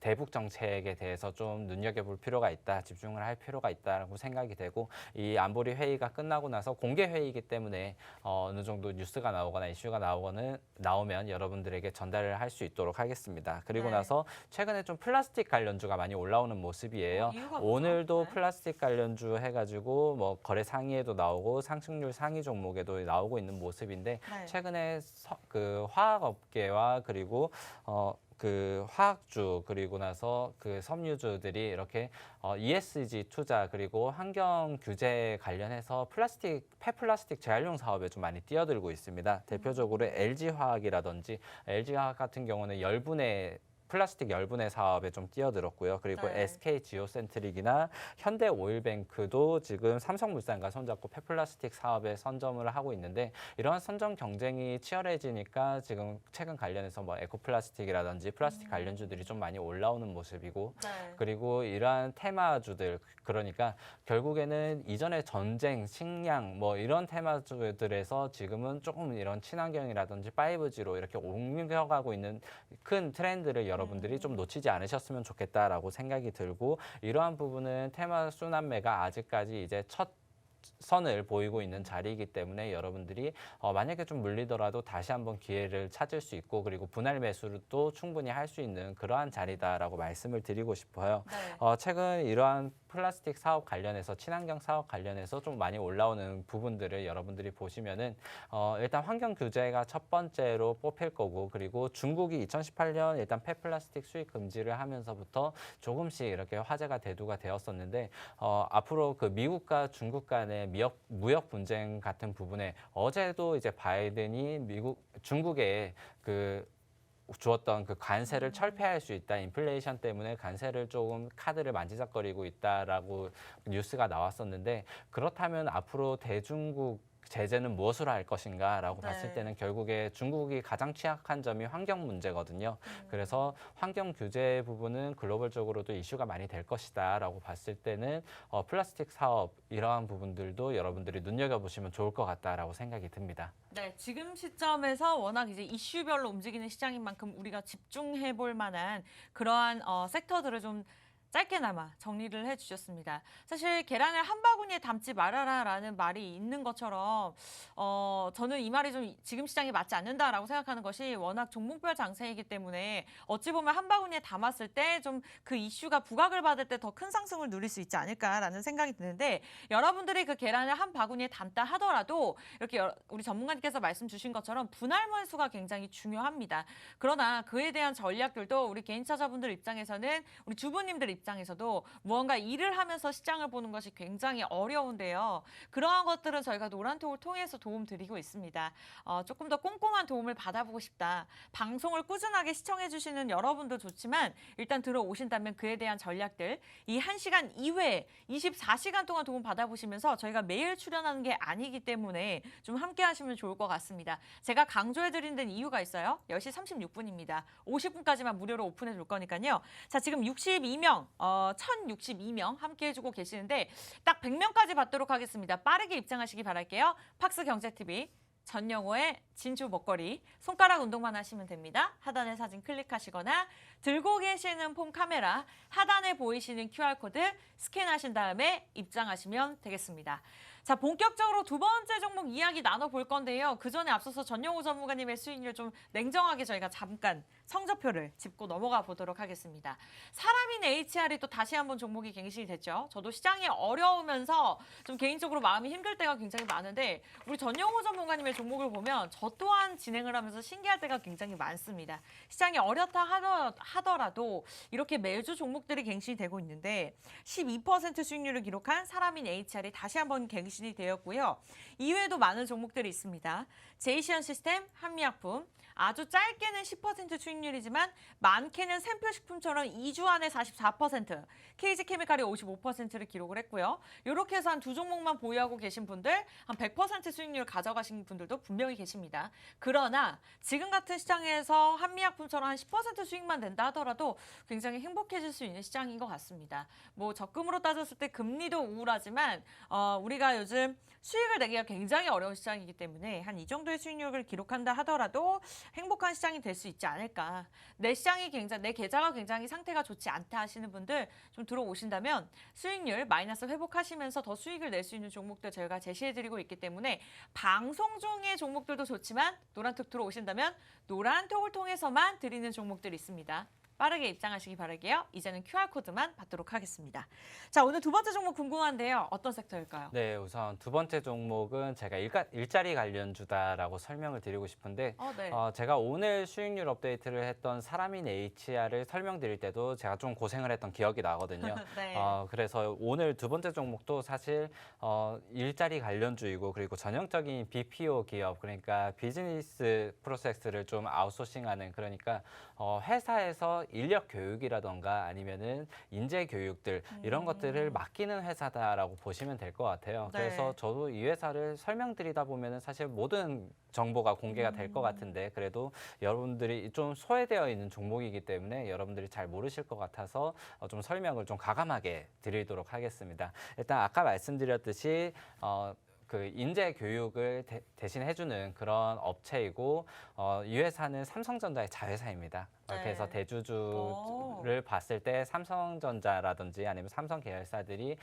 대북 정책에 대해서 좀 눈여겨볼 필요가 있다, 집중을 할 필요가 있다라고 생각이 되고 이 안보리 회의가 끝나고 나서 공개 회의이기 때문에 어느 정도 뉴스가 나오거나 이슈가 나오면 여러분들에게 전달을 할 수 있도록 하겠습니다. 그리고 네. 나서 최근에 좀 플라스틱 관련주가 많이 올라오는 모습이에요. 이유가 뭐죠? 오늘도 네. 플라스틱 관련주 해가지고 뭐 거래 상위에도 나오고 상승률 상위 종목에도 나오고 있는 모습인데 네. 최근에 그 화학업계와 그리고 그 화학주 그리고 나서 그 섬유주들이 이렇게 ESG 투자 그리고 환경 규제 관련해서 폐플라스틱 재활용 사업에 좀 많이 뛰어들고 있습니다. 대표적으로 LG화학이라든지 LG화학 같은 경우는 플라스틱 열분해 사업에 좀 뛰어들었고요. 그리고 네. SK지오센트릭이나 현대오일뱅크도 지금 삼성물산과 손잡고 폐플라스틱 사업에 선점을 하고 있는데 이러한 선점 경쟁이 치열해지니까 지금 최근 관련해서 뭐 에코플라스틱이라든지 플라스틱 관련주들이 좀 많이 올라오는 모습이고 네. 그리고 이러한 테마주들 그러니까 결국에는 이전에 전쟁, 식량 뭐 이런 테마주들에서 지금은 조금 이런 친환경이라든지 5G로 이렇게 옮겨가고 있는 큰 트렌드를 여러분들이 좀 놓치지 않으셨으면 좋겠다라고 생각이 들고 이러한 부분은 테마 순환매가 아직까지 이제 첫 선을 보이고 있는 자리이기 때문에 여러분들이 만약에 좀 물리더라도 다시 한번 기회를 찾을 수 있고 그리고 분할 매수도 충분히 할 수 있는 그러한 자리다라고 말씀을 드리고 싶어요. 네. 최근 이러한 플라스틱 사업 관련해서 친환경 사업 관련해서 좀 많이 올라오는 부분들을 여러분들이 보시면은 일단 환경 규제가 첫 번째로 뽑힐 거고 그리고 중국이 2018년 일단 폐플라스틱 수입 금지를 하면서부터 조금씩 이렇게 화제가 대두가 되었었는데 앞으로 그 미국과 중국 간의 무역 분쟁 같은 부분에 어제도 이제 바이든이 중국에 그 주었던 그 관세를 철폐할 수 있다. 인플레이션 때문에 관세를 조금 카드를 만지작거리고 있다라고 뉴스가 나왔었는데 그렇다면 앞으로 대중국 제재는 무엇으로 할 것인가라고 네. 봤을 때는 결국에 중국이 가장 취약한 점이 환경 문제거든요. 그래서 환경 규제 부분은 글로벌적으로도 이슈가 많이 될 것이다라고 봤을 때는 플라스틱 사업 이러한 부분들도 여러분들이 눈여겨보시면 좋을 것 같다라고 생각이 듭니다. 네, 지금 시점에서 워낙 이제 이슈별로 움직이는 시장인 만큼 우리가 집중해 볼 만한 그러한 섹터들을 좀 짧게나마 정리를 해주셨습니다. 사실 계란을 한 바구니에 담지 말아라라는 말이 있는 것처럼 저는 이 말이 좀 지금 시장에 맞지 않는다라고 생각하는 것이 워낙 종목별 장세이기 때문에 어찌 보면 한 바구니에 담았을 때 좀 그 이슈가 부각을 받을 때 더 큰 상승을 누릴 수 있지 않을까라는 생각이 드는데 여러분들이 그 계란을 한 바구니에 담다 하더라도 이렇게 우리 전문가님께서 말씀 주신 것처럼 분할 매수가 굉장히 중요합니다. 그러나 그에 대한 전략들도 우리 개인 투자자분들 입장에서는 우리 주부님들 입장에서도 무언가 일을 하면서 시장을 보는 것이 굉장히 어려운데요. 그러한 것들은 저희가 노란톡을 통해서 도움 드리고 있습니다. 조금 더 꼼꼼한 도움을 받아보고 싶다. 방송을 꾸준하게 시청해 주시는 여러분도 좋지만 일단 들어오신다면 그에 대한 전략들 이 1시간 이외에 24시간 동안 도움 받아보시면서 저희가 매일 출연하는 게 아니기 때문에 좀 함께 하시면 좋을 것 같습니다. 제가 강조해 드린 데는 이유가 있어요. 10시 36분입니다. 50분까지만 무료로 오픈해 둘 거니까요. 자, 지금 62명 1062명 함께 해주고 계시는데 딱 100명까지 받도록 하겠습니다. 빠르게 입장하시기 바랄게요. 팍스 경제TV 전영호의 진주 먹거리 손가락 운동만 하시면 됩니다. 하단에 사진 클릭하시거나 들고 계시는 폰 카메라 하단에 보이시는 QR코드 스캔하신 다음에 입장하시면 되겠습니다. 자, 본격적으로 두 번째 종목 이야기 나눠볼 건데요. 그 전에 앞서서 전영호 전문가님의 수익률 좀 냉정하게 저희가 잠깐 성적표를 짚고 넘어가 보도록 하겠습니다. 사람인 HR이 또 다시 한번 종목이 갱신이 됐죠. 저도 시장이 어려우면서 좀 개인적으로 마음이 힘들 때가 굉장히 많은데 우리 전영호 전문가님의 종목을 보면 저 또한 진행을 하면서 신기할 때가 굉장히 많습니다. 시장이 어렵다 하더라도 이렇게 매주 종목들이 갱신이 되고 있는데 12% 수익률을 기록한 사람인 HR이 다시 한번 갱신이 되었고요. 이외에도 많은 종목들이 있습니다. 제이시언 시스템, 한미약품, 아주 짧게는 10% 수익률이지만 많게는 샘플식품처럼 2주 안에 44%, KG케미칼이 55%를 기록을 했고요. 이렇게 해서 한 두 종목만 보유하고 계신 분들, 한 100% 수익률 가져가신 분들도 분명히 계십니다. 그러나 지금 같은 시장에서 한미약품처럼 한 10% 수익만 낸다 하더라도 굉장히 행복해질 수 있는 시장인 것 같습니다. 뭐 적금으로 따졌을 때 금리도 우울하지만 우리가 요즘 수익을 내기가 굉장히 어려운 시장이기 때문에 한 이 정도의 수익률을 기록한다 하더라도 행복한 시장이 될 수 있지 않을까. 내 계좌가 굉장히 상태가 좋지 않다 하시는 분들 좀 들어오신다면 수익률 마이너스 회복하시면서 더 수익을 낼 수 있는 종목들 저희가 제시해드리고 있기 때문에 방송 중의 종목들도 좋지만 노란톡 들어오신다면 노란톡을 통해서만 드리는 종목들이 있습니다. 빠르게 입장하시기 바랄게요. 이제는 QR코드만 받도록 하겠습니다. 자, 오늘 두 번째 종목 궁금한데요. 어떤 섹터일까요? 네, 우선 두 번째 종목은 제가 일자리 관련주다라고 설명을 드리고 싶은데 네. 제가 오늘 수익률 업데이트를 했던 사람인 HR을 설명드릴 때도 제가 좀 고생을 했던 기억이 나거든요. 네. 그래서 오늘 두 번째 종목도 사실 일자리 관련주이고 그리고 전형적인 BPO 기업 그러니까 비즈니스 프로세스를 좀 아웃소싱하는 그러니까 회사에서 인력 교육이라던가 아니면은 인재 교육들 이런 것들을 맡기는 회사다라고 보시면 될 것 같아요. 네. 그래서 저도 이 회사를 설명드리다 보면은 사실 모든 정보가 공개가 될 것 같은데 그래도 여러분들이 좀 소외되어 있는 종목이기 때문에 여러분들이 잘 모르실 것 같아서 좀 설명을 좀 과감하게 드리도록 하겠습니다. 일단 아까 말씀드렸듯이 그 인재 교육을 대신 해주는 그런 업체이고 이 회사는 삼성전자의 자회사입니다. 네. 그래서 대주주를 봤을 때 삼성전자라든지 아니면 삼성 계열사들이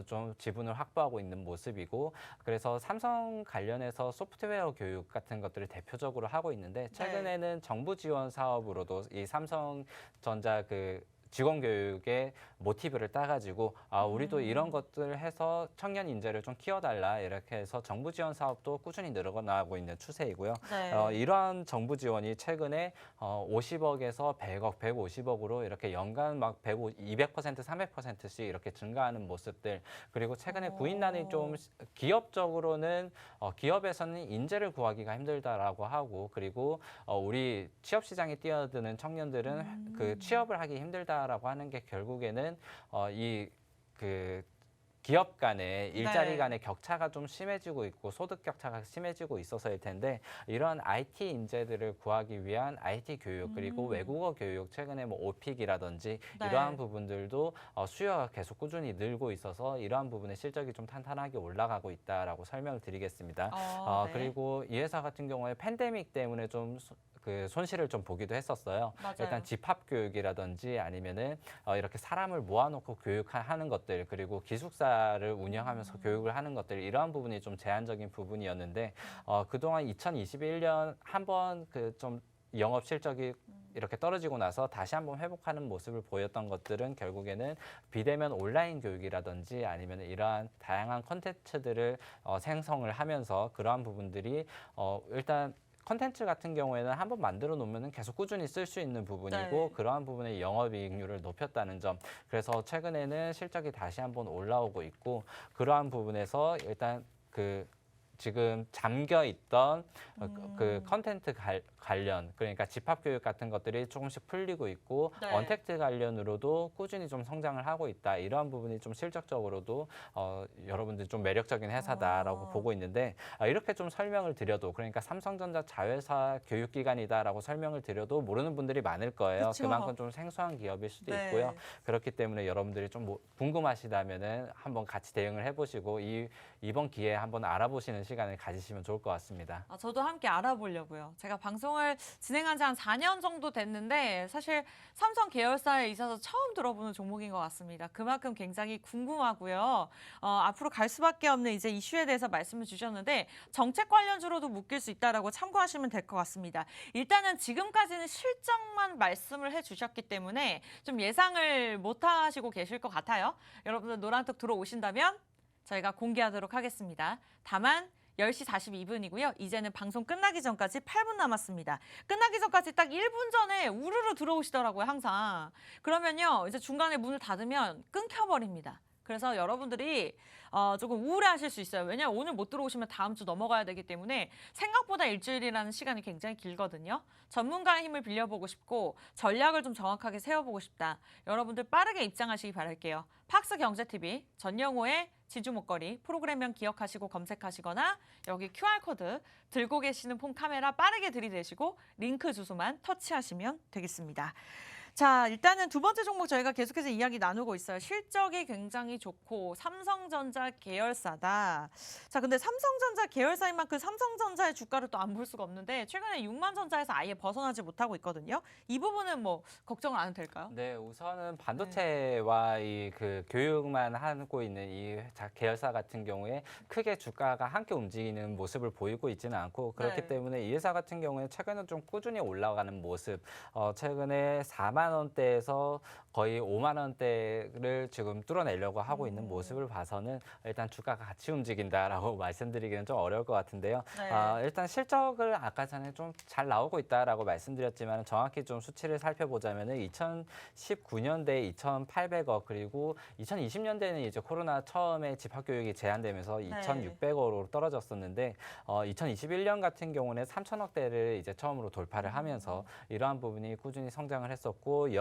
좀 지분을 확보하고 있는 모습이고 그래서 삼성 관련해서 소프트웨어 교육 같은 것들을 대표적으로 하고 있는데 최근에는 정부 지원 사업으로도 이 삼성전자 그 직원 교육의 모티브를 따가지고 우리도 이런 것들 해서 청년 인재를 좀 키워달라 이렇게 해서 정부 지원 사업도 꾸준히 늘어나고 있는 추세이고요. 네. 이러한 정부 지원이 최근에 50억에서 100억, 150억으로 이렇게 연간 막 200%, 300%씩 이렇게 증가하는 모습들 그리고 최근에 구인난이 좀 기업적으로는 기업에서는 인재를 구하기가 힘들다라고 하고 그리고 우리 취업 시장에 뛰어드는 청년들은 그 취업을 하기 힘들다라고 하는 게 결국에는 이 그 기업 간의 일자리 네. 간의 격차가 좀 심해지고 있고 소득 격차가 심해지고 있어서일 텐데 이런 IT 인재들을 구하기 위한 IT 교육 그리고 외국어 교육 최근에 뭐 오픽이라든지 네. 이러한 부분들도 수요가 계속 꾸준히 늘고 있어서 이러한 부분의 실적이 좀 탄탄하게 올라가고 있다라고 설명을 드리겠습니다. 네. 그리고 이 회사 같은 경우에 팬데믹 때문에 좀 그 손실을 좀 보기도 했었어요. 맞아요. 일단 집합 교육이라든지 아니면은 이렇게 사람을 모아놓고 교육하는 것들 그리고 기숙사를 운영하면서 교육을 하는 것들 이러한 부분이 좀 제한적인 부분이었는데 그동안 2021년 한번 그 좀 영업 실적이 이렇게 떨어지고 나서 다시 한번 회복하는 모습을 보였던 것들은 결국에는 비대면 온라인 교육이라든지 아니면 이러한 다양한 콘텐츠들을 생성을 하면서 그러한 부분들이 일단 컨텐츠 같은 경우에는 한번 만들어 놓으면 계속 꾸준히 쓸 수 있는 부분이고 네. 그러한 부분의 영업이익률을 높였다는 점. 그래서 최근에는 실적이 다시 한번 올라오고 있고 그러한 부분에서 일단 그 지금 잠겨 있던 그 컨텐트 관련 그러니까 집합교육 같은 것들이 조금씩 풀리고 있고 네. 언택트 관련으로도 꾸준히 좀 성장을 하고 있다. 이러한 부분이 좀 실적적으로도 여러분들 좀 매력적인 회사다라고 보고 있는데 이렇게 좀 설명을 드려도 그러니까 삼성전자 자회사 교육기관이다라고 설명을 드려도 모르는 분들이 많을 거예요. 그쵸. 그만큼 좀 생소한 기업일 수도 네. 있고요. 그렇기 때문에 여러분들이 좀 궁금하시다면은 한번 같이 대응을 해보시고 이번 기회에 한번 알아보시는 시간을 가지시면 좋을 것 같습니다. 저도 함께 알아보려고요. 제가 방송을 진행한 지 한 4년 정도 됐는데 사실 삼성 계열사에 있어서 처음 들어보는 종목인 것 같습니다. 그만큼 굉장히 궁금하고요. 앞으로 갈 수밖에 없는 이제 이슈에 대해서 말씀을 주셨는데 정책 관련주로도 묶일 수 있다라고 참고하시면 될 것 같습니다. 일단은 지금까지는 실적만 말씀을 해주셨기 때문에 좀 예상을 못 하시고 계실 것 같아요. 여러분들 노란톡 들어오신다면 저희가 공개하도록 하겠습니다. 다만 10시 42분이고요. 이제는 방송 끝나기 전까지 8분 남았습니다. 끝나기 전까지 딱 1분 전에 우르르 들어오시더라고요, 항상. 그러면요, 이제 중간에 문을 닫으면 끊겨버립니다. 그래서 여러분들이 조금 우울해하실 수 있어요. 왜냐하면 오늘 못 들어오시면 다음 주 넘어가야 되기 때문에 생각보다 일주일이라는 시간이 굉장히 길거든요. 전문가의 힘을 빌려보고 싶고 전략을 좀 정확하게 세워보고 싶다. 여러분들 빠르게 입장하시기 바랄게요. 팍스 경제TV 전영호의 지주 목걸이 프로그램명 기억하시고 검색하시거나 여기 QR코드 들고 계시는 폰 카메라 빠르게 들이대시고 링크 주소만 터치하시면 되겠습니다. 자, 일단은 두 번째 종목 저희가 계속해서 이야기 나누고 있어요. 실적이 굉장히 좋고 삼성전자 계열사다. 자, 근데 삼성전자 계열사인 만큼 삼성전자의 주가를 또 안 볼 수가 없는데 최근에 6만전자에서 아예 벗어나지 못하고 있거든요. 이 부분은 뭐 걱정을 안 해도 될까요? 네, 우선은 반도체와 이 그 교육만 하고 있는 이 계열사 같은 경우에 크게 주가가 함께 움직이는 모습을 보이고 있지는 않고 그렇기 네. 때문에 이 회사 같은 경우에 최근에 좀 꾸준히 올라가는 모습, 최근에 4만 원대에서 거의 5만 원대를 지금 뚫어내려고 하고 있는 모습을 봐서는 일단 주가가 같이 움직인다라고 말씀드리기는 좀 어려울 것 같은데요. 네. 일단 실적을 아까 전에 좀 잘 나오고 있다라고 말씀드렸지만 정확히 좀 수치를 살펴보자면은 2019년대 2,800억 그리고 2020년대는 이제 코로나 처음에 집합교육이 제한되면서 2,600억으로 떨어졌었는데 2021년 같은 경우는 3,000억대를 이제 처음으로 돌파를 하면서 이러한 부분이 꾸준히 성장을 했었고 그리고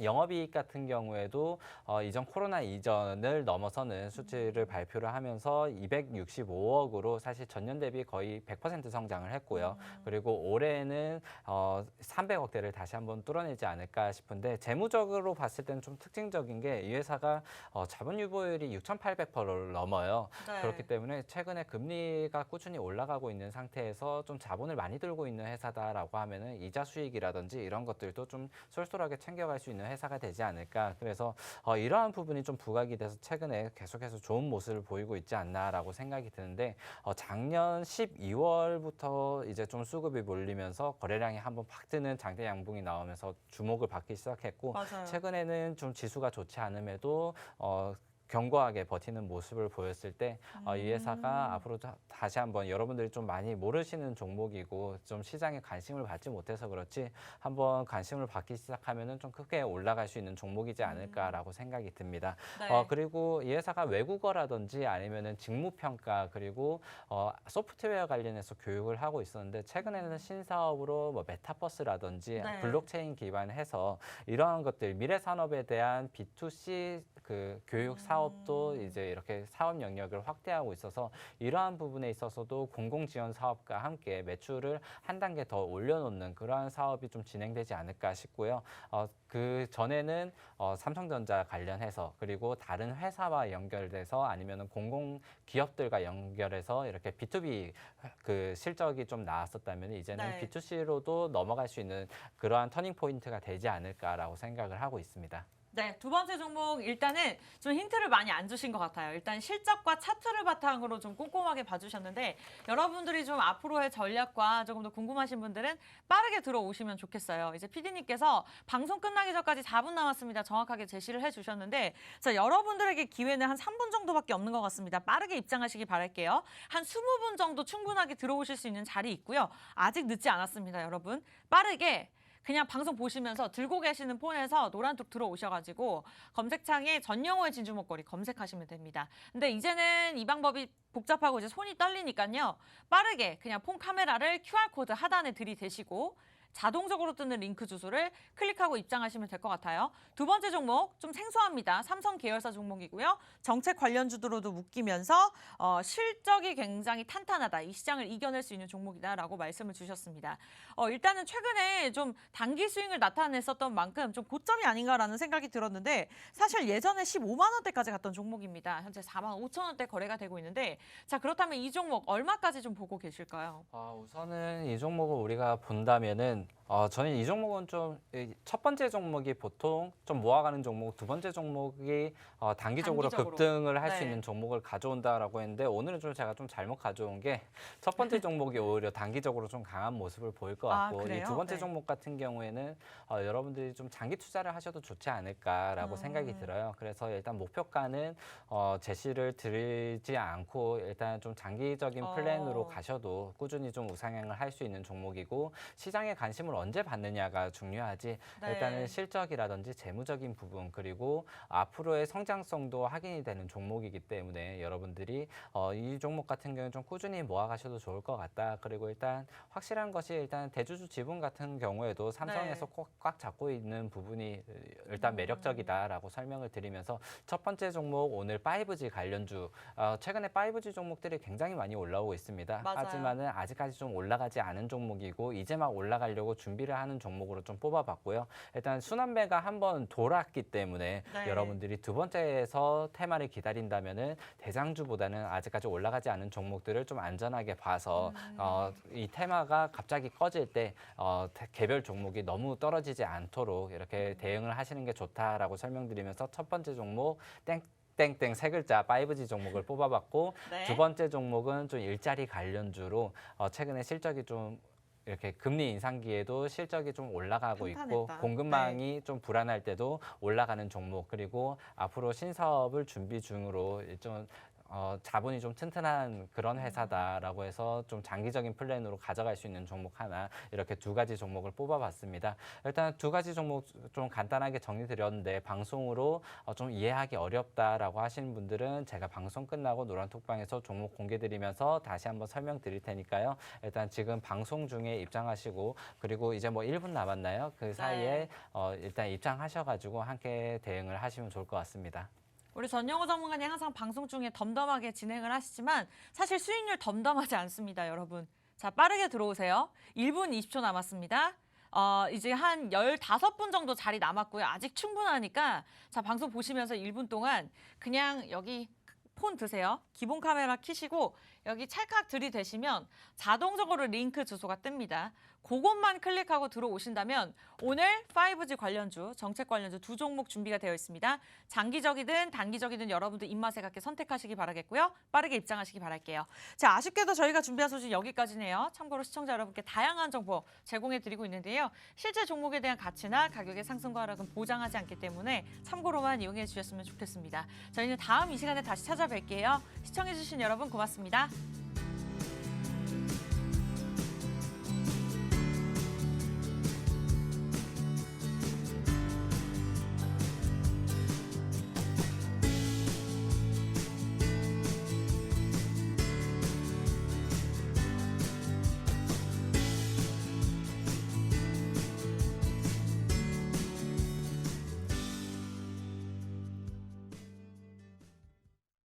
영업이익 같은 경우에도 이전 코로나 이전을 넘어서는 수치를 발표를 하면서 265억으로 사실 전년 대비 거의 100% 성장을 했고요. 그리고 올해는 300억대를 다시 한번 뚫어내지 않을까 싶은데 재무적으로 봤을 때는 좀 특징적인 게 이 회사가 자본 유보율이 6,800%를 넘어요. 네. 그렇기 때문에 최근에 금리가 꾸준히 올라가고 있는 상태에서 좀 자본을 많이 들고 있는 회사다라고 하면은 이자 수익이라든지 이런 것들도 좀 쏠쏠하게 챙겨갈 수 있는 회사가 되지 않을까. 그래서 이러한 부분이 좀 부각이 돼서 최근에 계속해서 좋은 모습을 보이고 있지 않나라고 생각이 드는데 작년 12월부터 이제 좀 수급이 몰리면서 거래량이 한번 팍 뜨는 장대 양봉이 나오면서 주목을 받기 시작했고 맞아요. 최근에는 좀 지수가 좋지 않음에도 견고하게 버티는 모습을 보였을 때 이 회사가 앞으로 다시 한번 여러분들이 좀 많이 모르시는 종목이고 좀 시장에 관심을 받지 못해서 그렇지 한번 관심을 받기 시작하면은 좀 크게 올라갈 수 있는 종목이지 않을까라고 생각이 듭니다. 네. 그리고 이 회사가 외국어라든지 아니면은 직무평가 그리고 소프트웨어 관련해서 교육을 하고 있었는데 최근에는 신사업으로 뭐 메타버스라든지 네. 블록체인 기반해서 이러한 것들 미래 산업에 대한 B2C 그 교육 사업도 이제 이렇게 사업 영역을 확대하고 있어서 이러한 부분에 있어서도 공공 지원 사업과 함께 매출을 한 단계 더 올려놓는 그러한 사업이 좀 진행되지 않을까 싶고요. 그 전에는 삼성전자 관련해서 그리고 다른 회사와 연결돼서 아니면은 공공 기업들과 연결해서 이렇게 B2B 그 실적이 좀 나왔었다면 이제는 네. B2C로도 넘어갈 수 있는 그러한 터닝 포인트가 되지 않을까라고 생각을 하고 있습니다. 네, 두 번째 종목 일단은 좀 힌트를 많이 안 주신 것 같아요. 일단 실적과 차트를 바탕으로 좀 꼼꼼하게 봐주셨는데 여러분들이 좀 앞으로의 전략과 조금 더 궁금하신 분들은 빠르게 들어오시면 좋겠어요. 이제 PD님께서 방송 끝나기 전까지 4분 남았습니다. 정확하게 제시를 해주셨는데 자, 여러분들에게 기회는 한 3분 정도밖에 없는 것 같습니다. 빠르게 입장하시기 바랄게요. 한 20분 정도 충분하게 들어오실 수 있는 자리 있고요. 아직 늦지 않았습니다, 여러분. 빠르게 그냥 방송 보시면서 들고 계시는 폰에서 노란톡 들어오셔가지고 검색창에 전영호의 진주 목걸이 검색하시면 됩니다. 근데 이제는 이 방법이 복잡하고 이제 손이 떨리니까요. 빠르게 그냥 폰 카메라를 QR코드 하단에 들이대시고 자동적으로 뜨는 링크 주소를 클릭하고 입장하시면 될 것 같아요. 두 번째 종목 좀 생소합니다. 삼성 계열사 종목이고요. 정책 관련주로도 묶이면서 실적이 굉장히 탄탄하다. 이 시장을 이겨낼 수 있는 종목이다라고 말씀을 주셨습니다. 일단은 최근에 좀 단기 스윙을 나타냈었던 만큼 좀 고점이 아닌가라는 생각이 들었는데 사실 예전에 15만 원대까지 갔던 종목입니다. 현재 4만 5천 원대 거래가 되고 있는데 자 그렇다면 이 종목 얼마까지 좀 보고 계실까요? 우선은 이 종목을 우리가 본다면은 저는 이 종목은 좀 첫 번째 종목이 보통 좀 모아가는 종목, 두 번째 종목이 단기적으로 급등을 할 수 네. 있는 종목을 가져온다라고 했는데 오늘은 좀 제가 좀 잘못 가져온 게 첫 번째 종목이 오히려 단기적으로 좀 강한 모습을 보일 것 같고 이 그래요? 두 번째 네. 종목 같은 경우에는 여러분들이 좀 장기 투자를 하셔도 좋지 않을까라고 생각이 들어요. 그래서 일단 목표가는 제시를 드리지 않고 일단 좀 장기적인 플랜으로 가셔도 꾸준히 좀 우상향을 할 수 있는 종목이고 시장에 관심을 언제 받느냐가 중요하지 네. 일단은 실적이라든지 재무적인 부분 그리고 앞으로의 성장성도 확인이 되는 종목이기 때문에 여러분들이 이 종목 같은 경우는 좀 꾸준히 모아가셔도 좋을 것 같다. 그리고 일단 확실한 것이 일단 대주주 지분 같은 경우에도 삼성에서 꽉 잡고 있는 부분이 일단 매력적이다라고 설명을 드리면서 첫 번째 종목 오늘 5G 관련주 최근에 5G 종목들이 굉장히 많이 올라오고 있습니다. 맞아요. 하지만은 아직까지 좀 올라가지 않은 종목이고 이제 막 올라가려고 준비를 하는 종목으로 좀 뽑아봤고요. 일단 순환매가 한번 돌았기 때문에 네. 여러분들이 두 번째에서 테마를 기다린다면은 대장주보다는 아직까지 올라가지 않은 종목들을 좀 안전하게 봐서 이 테마가 갑자기 꺼질 때 개별 종목이 너무 떨어지지 않도록 이렇게 대응을 하시는 게 좋다라고 설명드리면서 첫 번째 종목 땡땡 세 글자 5G 종목을 뽑아봤고 네. 두 번째 종목은 좀 일자리 관련주로 최근에 실적이 좀 이렇게 금리 인상기에도 실적이 좀 올라가고 있고 탄탄했다. 공급망이 좀 불안할 때도 올라가는 종목 그리고 앞으로 신사업을 준비 중으로 좀 자본이 좀 튼튼한 그런 회사다라고 해서 좀 장기적인 플랜으로 가져갈 수 있는 종목 하나 이렇게 두 가지 종목을 뽑아봤습니다. 일단 두 가지 종목 좀 간단하게 정리드렸는데 방송으로 좀 이해하기 어렵다라고 하시는 분들은 제가 방송 끝나고 노란톡방에서 종목 공개드리면서 다시 한번 설명드릴 테니까요. 일단 지금 방송 중에 입장하시고 그리고 이제 뭐 1분 남았나요? 그 사이에 일단 입장하셔가지고 함께 대응을 하시면 좋을 것 같습니다. 우리 전영호 전문가님 항상 방송 중에 덤덤하게 진행을 하시지만 사실 수익률 덤덤하지 않습니다, 여러분. 자, 빠르게 들어오세요. 1분 20초 남았습니다. 이제 한 15분 정도 자리 남았고요. 아직 충분하니까 자, 방송 보시면서 1분 동안 그냥 여기 폰 드세요. 기본 카메라 켜시고 여기 찰칵 들이대시면 자동적으로 링크 주소가 뜹니다. 그것만 클릭하고 들어오신다면 오늘 5G 관련주, 정책 관련주 두 종목 준비가 되어 있습니다. 장기적이든 단기적이든 여러분들 입맛에 맞게 선택하시기 바라겠고요. 빠르게 입장하시기 바랄게요. 자, 아쉽게도 저희가 준비한 소식 여기까지네요. 참고로 시청자 여러분께 다양한 정보 제공해드리고 있는데요. 실제 종목에 대한 가치나 가격의 상승과 하락은 보장하지 않기 때문에 참고로만 이용해 주셨으면 좋겠습니다. 저희는 다음 이 시간에 다시 찾아뵐게요. 시청해주신 여러분 고맙습니다.